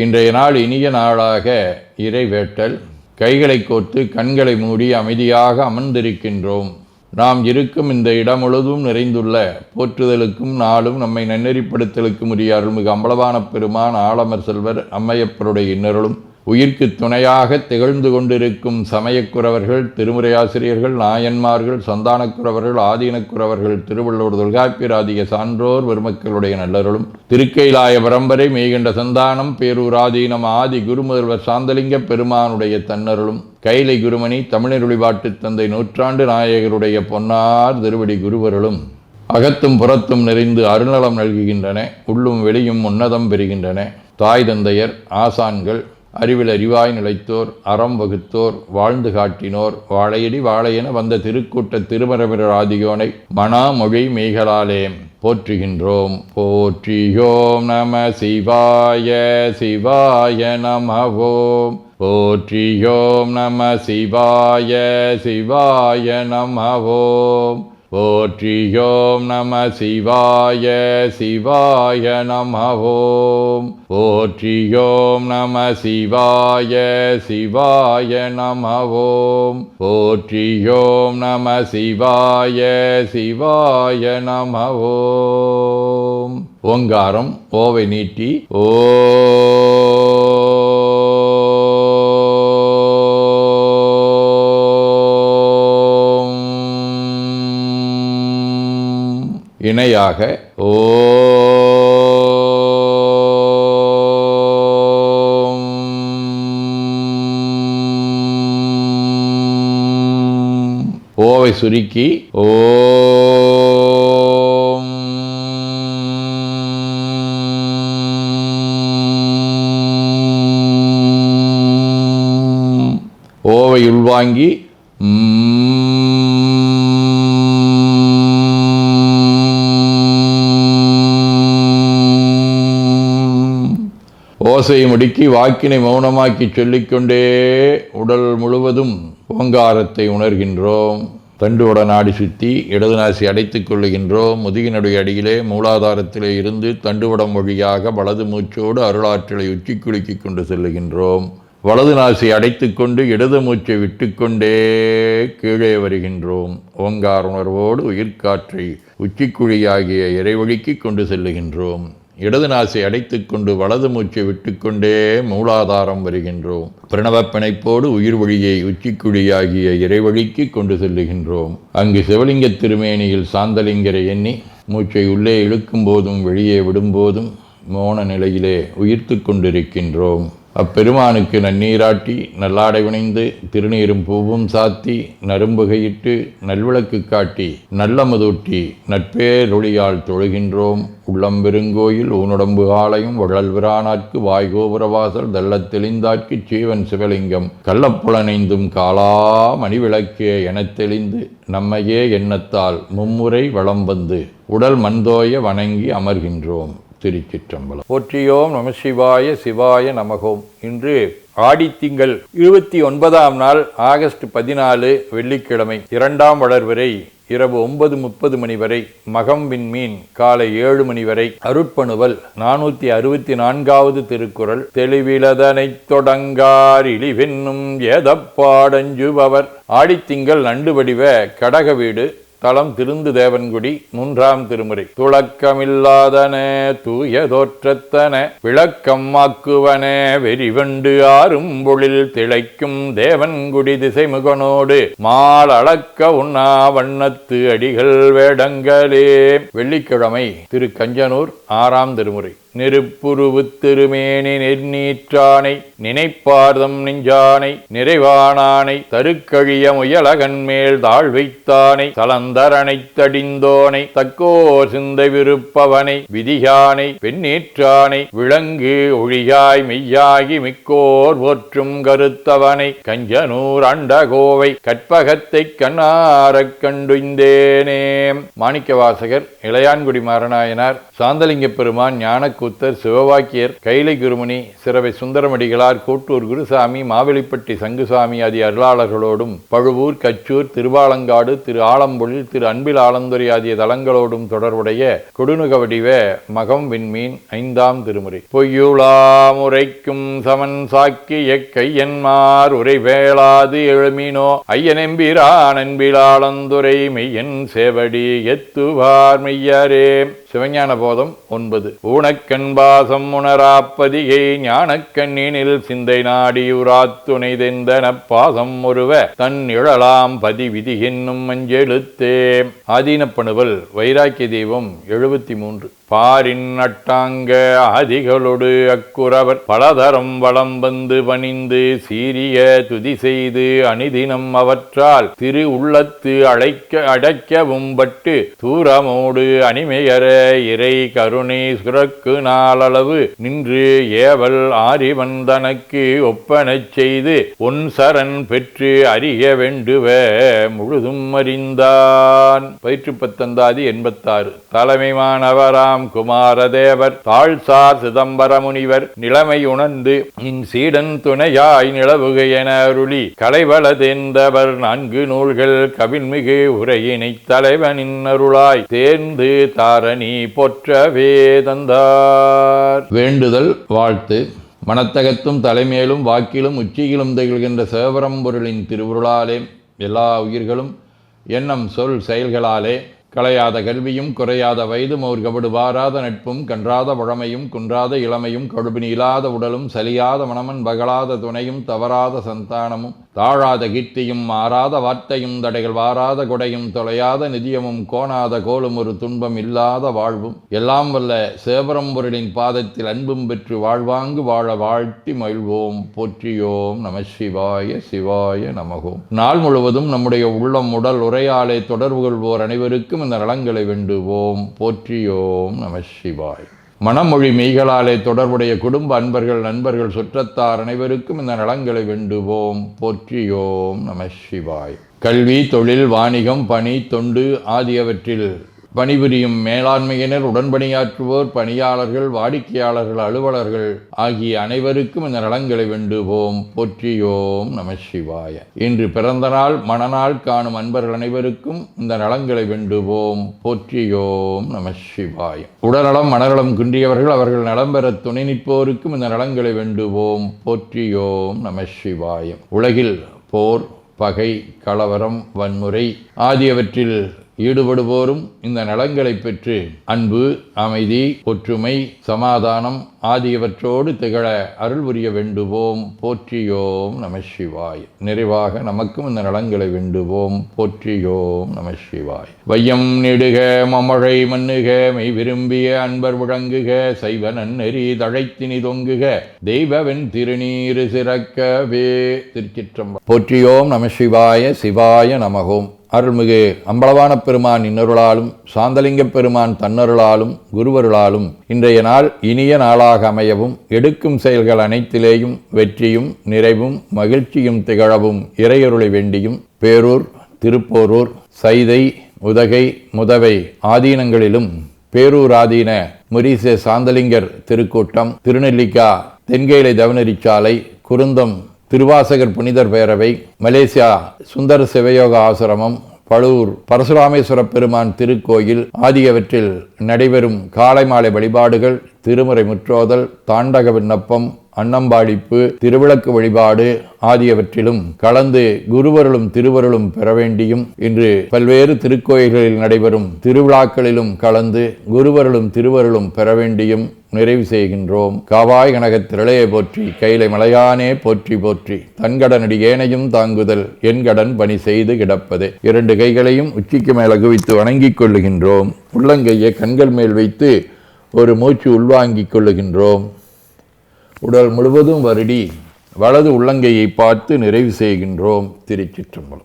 இன்றைய நாள் இனிய நாளாக இறைவேட்டல். கைகளை கோர்த்து கண்களை மூடி அமைதியாக அமர்ந்திருக்கின்றோம். நாம் இருக்கும் இந்த இடம் முழுதும் நிறைந்துள்ள போற்றுதலுக்கும் நாளும் நம்மை நன்னெறிப்படுத்தலுக்கும் உரிய அருள்மிகு அம்பலவான பெருமான் ஆலமர் செல்வர் அம்மையப்பருடைய இன்னருளும் உயிர்க்கு துணையாக திகழ்ந்து கொண்டிருக்கும் சமயக்குறவர்கள், திருமுறையாசிரியர்கள், நாயன்மார்கள், சந்தானக்குறவர்கள், ஆதீனக்குறவர்கள், திருவள்ளுவர் தொல்காப்பியராதிய சான்றோர் பெருமக்களுடைய நல்லருளும் திருக்கைலாய பரம்பரை மெய்கண்ட சந்தானம் பேரூராதீனம் ஆதி குருமுதல்வர் சாந்தலிங்க பெருமானுடைய தன்னருளும் கைலை குருமணி தமிழருளிபாட்டு தந்தை நூற்றாண்டு நாயகருடைய பொன்னார் திருவடி குருவருளும் அகத்தும் புறத்தும் நிறைந்து அருநலம் நல்குகின்றன. உள்ளும் வெளியும் உன்னதம் பெறுகின்றன. தாய் தந்தையர், ஆசான்கள், அறிவில் அறிவாய் நிலைத்தோர், அறம் வகுத்தோர், வாழ்ந்து காட்டினோர், வாழையடி வாழையென வந்த திருக்கூட்ட திருமரபிரர் ஆதியோனை மனாமொழி மெய்களாலே போற்றுகின்றோம். போற்றியோம் நம சிவாய சிவாய நமவோம். போற்றியோம் நம சிவாய சிவாய நமவோம். போற்றியோம் நம சிவாய சிவாய நமவோம். போற்றியோம் நம சிவாய சிவாய நமவோம். போற்றியோம் நம சிவாய சிவாய நமவோம். ஓங்காரம் ஓவை நீட்டி ஓ இணையாக ஓம். ஓவை சுருக்கி ஓம். ஓவை உள்வாங்கி ஓசையை முடுக்கி வாக்கினை மௌனமாக்கி சொல்லிக்கொண்டே உடல் முழுவதும் ஓங்காரத்தை உணர்கின்றோம். தண்டுவட நாடி சுற்றி இடது நாசி அடைத்துக் கொள்ளுகின்றோம். முதுகினுடைய அடியிலே மூலாதாரத்திலே இருந்து தண்டுவடம் வழியாக வலது மூச்சோடு அருளாற்றலை உச்சி குலுக்கி கொண்டு செல்லுகின்றோம். வலது நாசி அடைத்து கொண்டு இடது மூச்சை விட்டுக்கொண்டே கீழே வருகின்றோம். ஓங்கார உணர்வோடு உயிர்காற்றை உச்சிக்குழியாகிய இறைவழிக்கு கொண்டு செல்லுகின்றோம். இடது நாசை அடைத்து கொண்டு வலது மூச்சை விட்டுக்கொண்டே மூலாதாரம் வருகின்றோம். பிரணவ பிணைப்போடு உயிர் வழியை உச்சிக்குழியாகிய இறைவழிக்கு கொண்டு செல்லுகின்றோம். அங்கு சிவலிங்க திருமேனியில் சாந்தலிங்கரை எண்ணி மூச்சை உள்ளே இழுக்கும் போதும் வெளியே விடும்போதும் மோன நிலையிலே உயிர்த்து கொண்டிருக்கின்றோம். அப்பெருமானுக்கு நன்னீராட்டி நல்லாடை வினைந்து திருநீரும் பூவும் சாத்தி நரும்புகையிட்டு நல்விளக்கு காட்டி நல்லமுதூட்டி நட்பேரொளியால் தொழுகின்றோம். உள்ளம் பெருங்கோயில் ஊனுடம்பு ஆலயம் வள்ளல்விரானார்க்கு வாய்கோபுரவாசல் தெள்ளத் தெளிந்தார்க்கு சீவன் சிவலிங்கம் கள்ளப்புலனைந்தும் காலா மணிவிளக்கே எனத் தெளிந்து நம்மையே எண்ணத்தால் மும்முறை வளம் வந்து உடல் மண்தோய வணங்கி அமர்கின்றோம். திருச்சிற்றம்பலம். போற்றியோம் நம சிவாய சிவாய நமகோம். இன்று ஆடித்திங்கள் 29ஆம் நாள் ஆகஸ்ட் 14 வெள்ளிக்கிழமை. 2ஆம் வளர்வரை இரவு 9:30 மணி வரை, மகம் விண்மீன் காலை 7 மணி வரை. அருட்பணுவல் 464வது திருக்குறள். தெளிவிலதனைத் தொடங்கார் இழிவென்னும் ஏதப்பாடஞ்சுபவர். ஆடித்திங்கள் நண்டு வடிவ கடக வீடு. தலம் திருந்து தேவன்குடி. 3ஆம் திருமுறை. துளக்கமில்லாதன தூய தோற்றத்தன விளக்கம் ஆக்குவன வெறிவண்டு ஆறும் பொழில் திளைக்கும் தேவன்குடி திசைமுகனோடு மால் அளக்க உண்ணா வண்ணத்து அடிகள் வேடங்களே. வெள்ளிக்கிழமை. திரு கஞ்சனூர் 6ஆம் திருமுறை. நெருப்புருவு திருமேனி நெர்நீற்றானை நினைப்பார்தம் நெஞ்சானை நிறைவானானை தருக்கழிய முயலகன் மேல் தாழ் வைத்தானை தலந்தரனை தடிந்தோனை தக்கோர் சிந்தை விருப்பவனை விதியானை பெண்ணீற்றானை விலங்கு ஒழியாய் மெய்யாகி மிக்கோர் போற்றும் கருத்தவனை கஞ்சனூர் அண்டகோவை கற்பகத்தை கண்ணாரக் கண்டுந்தேனே. மாணிக்க வாசகர், இளையான்குடி மாரநாயனார், சாந்தலிங்க பெருமான், ஞானக்கூர் கூத்தர், சிவவாக்கியர், கைலை குருமணி, சிறவை சுந்தரமடிகளார், கோட்டூர் குருசாமி, மாவெளிப்பட்டி சங்குசாமி ஆகிய அருளாளர்களோடும் பழுவூர், கச்சூர், திருவாலங்காடு, திரு ஆலம்பொழில், திரு அன்பில் ஆலந்துரை ஆகிய தலங்களோடும் தொடர்புடைய கொடுநுக வடிவ மகம் விண்மீன் 5ஆம் திருமுறை. பொய்யுளாமுறைக்கும் சமன் சாக்கிய கையன்மார் உரை வேளாது எழுமினோ ஐயனெம்பிரான் அன்பிலாளந்துரை மெய்யன் சேவடி எத்துவார் மெய்யரே. சிவஞான போதம் 9. ஊனக்கண்பாசம் உணராப்பதிகை ஞானக்கண்ணினில் சிந்தை நாடி உராத்துணை தெந்தன பாசம் ஒருவ தன் இழலாம் பதி விதி என்னும் மஞ்செழுத்தே. ஆதீனப்பணுவல் வைராக்கிய தெய்வம் 73. பாரின் அட்டாங்க ஆதிகளொடு அக்குறவர் பலதரம் வளம் வந்து பணிந்து சீரிய துதி செய்து அணிதினம் அவற்றால் திரு உள்ளத்து அடைக்கவும் பட்டு தூரமோடு அணிமையர இறை கருணை சுரக்கு நாளளவு நின்று ஏவல் ஆரிவன் தனக்கு ஒப்பனச் செய்து ஒன் சரண் பெற்று அறிய வேண்டுவ முழுதும் அறிந்தான். பயிற்று பத்தந்தாதி 86. தலைமைமானவராம் குமாரதேவர் தாழ்சார் சிதம்பர முனிவர் நிலைமை உணர்ந்து இன் சீடன் துணையாய் நிலவுக என அருளி கலைவள தேர்ந்தவர் 4 நூல்கள் கவின்மிகு உரையினை தலைவனின் அருளாய் தேர்ந்து தாரணி போற்றவே தந்தார். வேண்டுதல் வாழ்த்து. மனத்தகத்தும் தலைமையிலும் வாக்கிலும் உச்சியிலும் திகழ்கின்ற சிவபரம்பொருளின் திருவுருளாலே எல்லா உயிர்களும் எண்ணம் சொல் செயல்களாலே களையாத கல்வியும் குறையாத வயதும் ஓர் கபடு வாராத நட்பும் கன்றாத வழமையும் குன்றாத இளமையும் கடுபினி இல்லாத உடலும் சலியாத மனமன் பகலாத துணையும் தவறாத சந்தானமும் தாழாத கீர்த்தியும் மாறாத வார்த்தையும் தடைகள் வாராத கொடையும் தொலையாத நிதியமும் கோணாத கோலும் ஒரு துன்பம் இல்லாத வாழ்வும் எல்லாம் வல்ல சிவபரம்பொருளின் பாதத்தில் அன்பும் பெற்று வாழ்வாங்கு வாழ வாழ்த்தி மகிழ்வோம். போற்றியோம் நம சிவாய சிவாய நமகோம். நாள் முழுவதும் நம்முடைய உள்ளம் உடல் உரையாலே தொடர்பு கொள்வோர் அனைவருக்கும் இந்த நலங்களை வேண்டுவோம். போற்றியோம் நம சிவாய். மனமொழி மெய்களாலே தொடர்புடைய குடும்ப அன்பர்கள் நண்பர்கள் சுற்றத்தார் அனைவருக்கும் இந்த நலங்களை வேண்டுவோம். போற்றியோம் நம சிவாய். கல்வி, தொழில், வாணிகம், பணி, தொண்டு ஆகியவற்றில் பணிபுரியும் மேலாண்மையினர், உடன்பணியாற்றுவோர், பணியாளர்கள், வாடிக்கையாளர்கள், அலுவலர்கள் ஆகிய அனைவருக்கும் இந்த நலங்களை வேண்டுவோம். போற்றியோம் நம சிவாய. இன்று பிறந்த நாள் மணநாள் காணும் அன்பர்கள் அனைவருக்கும் இந்த நலங்களை வேண்டுவோம். போற்றியோம் நம சிவாய. உடல்நலம் மனநலம் குன்றியவர்கள் அவர்கள் நலம் பெற துணை நிற்போருக்கும் இந்த நலங்களை வேண்டுவோம். போற்றியோம் நம சிவாய. உலகில் போர், பகை, கலவரம், வன்முறை ஆகியவற்றில் ஈடுபடுவோரும் இந்த நலங்களை பெற்று அன்பு, அமைதி, ஒற்றுமை, சமாதானம் ஆகியவற்றோடு திகழ அருள் புரிய வேண்டுவோம். போற்றியோம் நம சிவாய். நிறைவாக நமக்கும் இந்த நலங்களை வேண்டுவோம். போற்றியோம் நம சிவாய். வையம் நெடுக மமழை மண்ணுக மெய் விரும்பிய அன்பர் விளங்குக சைவ நன்னெறி தழைத்தினி தொங்குக தெய்வவென் திருநீரு சிறக்கவே. திருச்சிற்றம்பலம். போற்றியோம் நம சிவாய சிவாய நமகோம். அருள்மிகு அம்பலவான பெருமான் இன்னருளாலும் சாந்தலிங்க பெருமான் தன்னருளாலும் குருவருளாலும் இன்றைய நாள் இனிய நாளாக அமையவும் எடுக்கும் செயல்கள் அனைத்திலேயும் வெற்றியும் நிறைவும் மகிழ்ச்சியும் திகழவும் இறையருளை வேண்டியும் பேரூர், திருப்போரூர், சைதை, உதகை, முதவை ஆதீனங்களிலும் பேரூர் ஆதீன முரீசே சாந்தலிங்கர் திருக்கூட்டம், திருநெல்லிக்கா தென்கேலை தவனரிச்சாலை, குருந்தம் திருவாசகர் புனிதர் பேரவை, மலேசியா சுந்தர சிவயோக ஆசிரமம், பழுவூர் பரசுராமேஸ்வர பெருமான் திருக்கோயில் ஆகியவற்றில் நடைபெறும் காலை மாலை வழிபாடுகள், திருமுறை முற்றோதல், தாண்டக விண்ணப்பம், அன்னம்பாடிப்பு, திருவிளக்கு வழிபாடு ஆகியவற்றிலும் கலந்து குருவருளும் திருவருளும் பெற வேண்டியும் இன்று பல்வேறு திருக்கோயில்களில் நடைபெறும் திருவிழாக்களிலும் கலந்து குருவருளும் திருவருளும் பெற வேண்டியும் நிறைவு செய்கின்றோம். காவாய் கனகத் திரளையை போற்றி கைலை மலையானே போற்றி போற்றி தன்கடனடி ஏனையும் தாங்குதல் என் கடன் பணி செய்து கிடப்பது. 2 கைகளையும் உச்சிக்கு மேல் குவித்து வணங்கிக் கொள்ளுகின்றோம். உள்ளங்கையை கண்கள் மேல் வைத்து ஒரு மூச்சு உள்வாங்கிக் கொள்ளுகின்றோம். உடல் முழுவதும் வருடி வலது உள்ளங்கையை பார்த்து நிறைவு செய்கின்றோம். திருச்சிற்றம்பலம்.